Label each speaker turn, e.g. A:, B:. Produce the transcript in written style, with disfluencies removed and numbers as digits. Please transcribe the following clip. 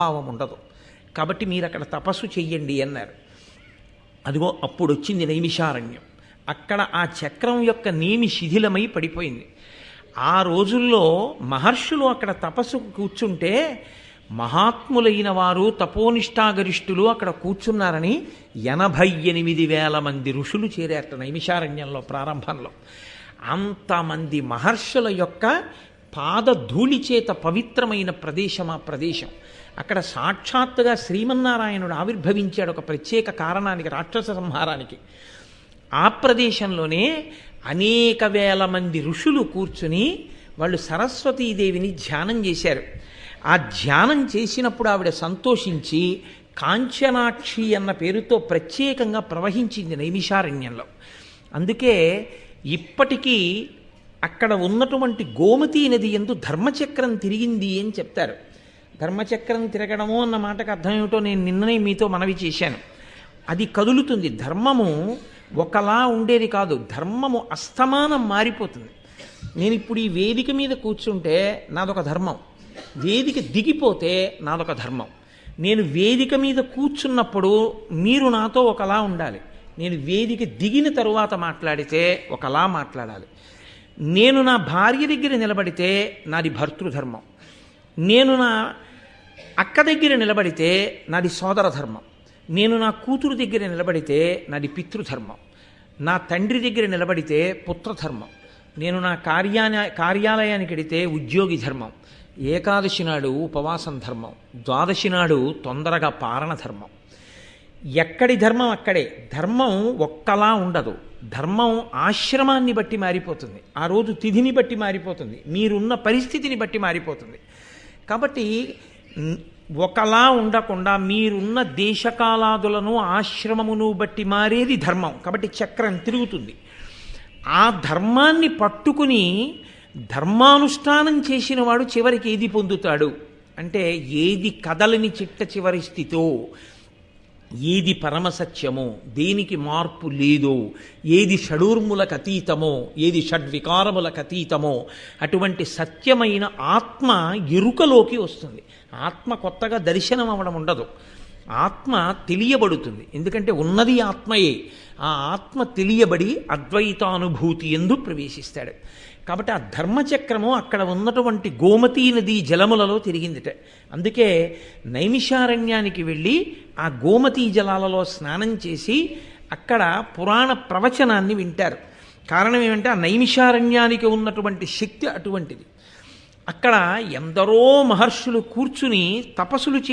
A: భావం ఉండదు. కాబట్టి మీరు అక్కడ తపస్సు చెయ్యండి అన్నారు. అదిగో అప్పుడు వచ్చింది నైమిషారణ్యం. అక్కడ ఆ చక్రం యొక్క నేమి శిథిలమై పడిపోయింది. ఆ రోజుల్లో మహర్షులు అక్కడ తపస్సు కూర్చుంటే మహాత్ములైన వారు తపోనిష్టాగరిష్ఠులు అక్కడ కూర్చున్నారని 88,000 మంది ఋషులు చేరారట నైమిషారణ్యంలో ప్రారంభంలో. అంతమంది మహర్షుల యొక్క పాదధూళి చేత పవిత్రమైన ప్రదేశం ఆ ప్రదేశం. అక్కడ సాక్షాత్తుగా శ్రీమన్నారాయణుడు ఆవిర్భవించాడు ఒక ప్రత్యేక కారణానికి, రాక్షస సంహారానికి. ఆ ప్రదేశంలోనే అనేక వేల మంది ఋషులు కూర్చుని వాళ్ళు సరస్వతీదేవిని ధ్యానం చేశారు. ఆ ధ్యానం చేసినప్పుడు ఆవిడ సంతోషించి కాంచనాక్షి అన్న పేరుతో ప్రత్యేకంగా ప్రవహించింది నైమిషారణ్యంలో. అందుకే ఇప్పటికీ అక్కడ ఉన్నటువంటి గోమతీ నది యందు ధర్మచక్రం తిరిగింది అని చెప్తారు. ధర్మచక్రం తిరగడము అన్న మాటకు అర్థం ఏమిటో నేను నిన్ననే మీతో మనవి చేశాను. అది కదులుతుంది. ధర్మము ఒకలా ఉండేది కాదు, ధర్మము అస్తమానం మారిపోతుంది. నేను ఇప్పుడు ఈ వేదిక మీద కూర్చుంటే నాదొక ధర్మం, వేదిక దిగిపోతే నాదొక ధర్మం. నేను వేదిక మీద కూర్చున్నప్పుడు మీరు నాతో ఒకలా ఉండాలి, నేను వేదిక దిగిన తరువాత మాట్లాడితే ఒకలా మాట్లాడాలి. నేను నా భార్య దగ్గర నిలబడితే నాది భర్తృధర్మం, నేను నా అక్క దగ్గర నిలబడితే నాది సోదర ధర్మం, నేను నా కూతురు దగ్గర నిలబడితే నాది పితృధర్మం, నా తండ్రి దగ్గర నిలబడితే పుత్రధర్మం, నేను నా కార్యాలయానికి వెడితే ఉద్యోగి ధర్మం, ఏకాదశి నాడు ఉపవాసం ధర్మం, ద్వాదశి నాడు తొందరగా పారణ ధర్మం. ఎక్కడి ధర్మం అక్కడే. ధర్మం ఒక్కలా ఉండదు. ధర్మం ఆశ్రమాన్ని బట్టి మారిపోతుంది, ఆ రోజు తిథిని బట్టి మారిపోతుంది, మీరున్న పరిస్థితిని బట్టి మారిపోతుంది. కాబట్టి ఒకలా ఉండకుండా మీరున్న దేశకాలాదులను ఆశ్రమమును బట్టి మారేది ధర్మం. కాబట్టి చక్రం తిరుగుతుంది. ఆ ధర్మాన్ని పట్టుకుని ధర్మానుష్ఠానం చేసిన వాడు చివరికి ఏది పొందుతాడు అంటే, ఏది కదలని చిట్ట చివరి స్థితో, ఏది పరమసత్యమో, దేనికి మార్పు లేదో, ఏది షడూర్ములకు అతీతమో, ఏది షడ్వికారములకు అతీతమో అటువంటి సత్యమైన ఆత్మ ఎరుకలోకి వస్తుంది. ఆత్మ కొత్తగా దర్శనం అవ్వడం ఉండదు, ఆత్మ తెలియబడుతుంది. ఎందుకంటే ఉన్నది ఆత్మయే. ఆ ఆత్మ తెలియబడి అద్వైతానుభూతి యందు ప్రవేశిస్తాడు. కాబట్టి ఆ ధర్మచక్రము అక్కడ ఉన్నటువంటి గోమతీ నదీ జలములలో తిరిగిందిట. అందుకే నైమిషారణ్యానికి వెళ్ళి ఆ గోమతీ జలాలలో స్నానం చేసి అక్కడ పురాణ ప్రవచనాన్ని వింటారు. కారణం ఏమంటే ఆ నైమిషారణ్యానికి ఉన్నటువంటి శక్తి అటువంటిది. అక్కడ ఎందరో మహర్షులు కూర్చుని తపస్సులు